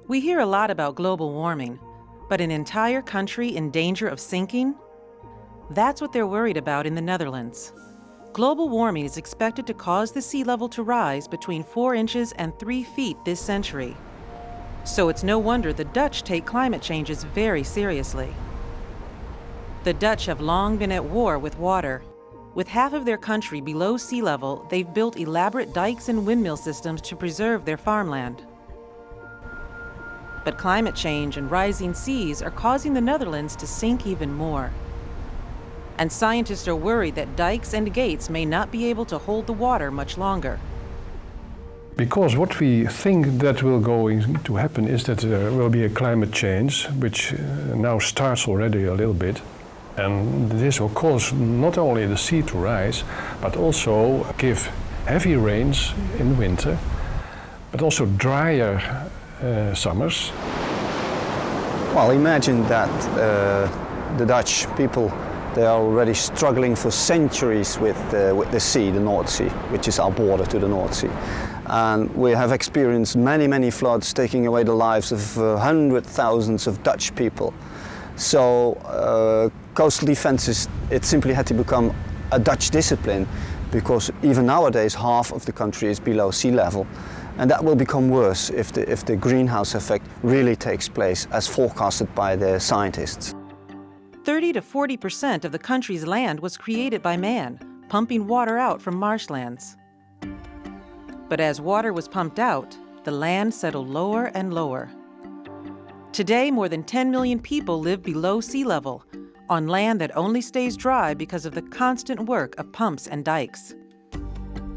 We hear a lot about global warming, but an entire country in danger of sinking? That's what they're worried about in the Netherlands. Global warming is expected to cause the sea level to rise between 4 inches and 3 feet this century. So it's no wonder the Dutch take climate changes very seriously. The Dutch have long been at war with water. With half of their country below sea level, they've built elaborate dikes and windmill systems to preserve their farmland. But climate change and rising seas are causing the Netherlands to sink even more. And scientists are worried that dikes and gates may not be able to hold the water much longer. Because what we think that will going to happen is that there will be a climate change, which now starts already a little bit. And this will cause not only the sea to rise, but also give heavy rains in winter, but also drier summers. Well, imagine that the Dutch people, they are already struggling for centuries with the sea, the North Sea, which is our border to the North Sea. And we have experienced many, many floods taking away the lives of hundreds of thousands of Dutch people. So coastal defenses, it simply had to become a Dutch discipline, because even nowadays half of the country is below sea level. And that will become worse if the greenhouse effect really takes place as forecasted by the scientists. 30 to 40% of the country's land was created by man, pumping water out from marshlands. But as water was pumped out, the land settled lower and lower. Today, more than 10 million people live below sea level, on land that only stays dry because of the constant work of pumps and dikes.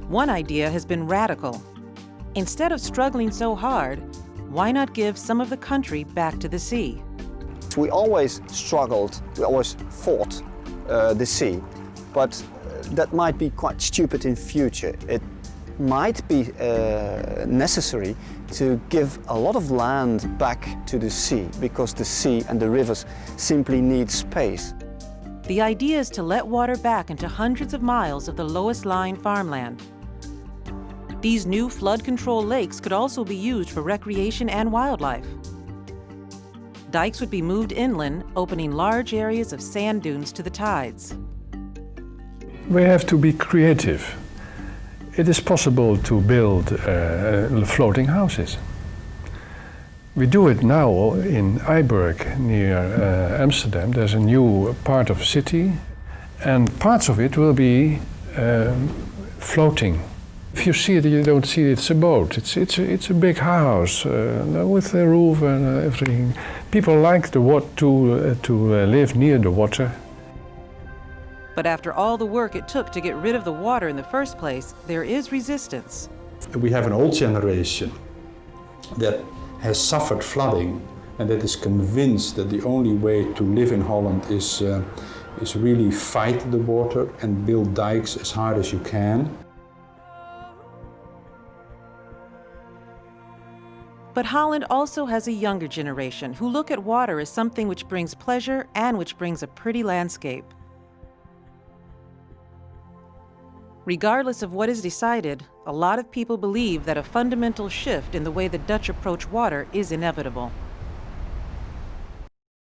One idea has been radical. Instead of struggling so hard, why not give some of the country back to the sea? We always struggled, we always fought the sea, but that might be quite stupid in future. It might be necessary to give a lot of land back to the sea, because the sea and the rivers simply need space. The idea is to let water back into hundreds of miles of the lowest lying farmland. These new flood control lakes could also be used for recreation and wildlife. Dikes would be moved inland, opening large areas of sand dunes to the tides. We have to be creative. It is possible to build floating houses. We do it now in Eiburg near Amsterdam. There's a new part of the city, and parts of it will be floating. If you see it, you don't see it's a boat. It's a big house with a roof and everything. People like to live near the water. But after all the work it took to get rid of the water in the first place, there is resistance. We have an old generation that has suffered flooding and that is convinced that the only way to live in Holland is really fight the water and build dikes as hard as you can. But Holland also has a younger generation who look at water as something which brings pleasure and which brings a pretty landscape. Regardless of what is decided, a lot of people believe that a fundamental shift in the way the Dutch approach water is inevitable.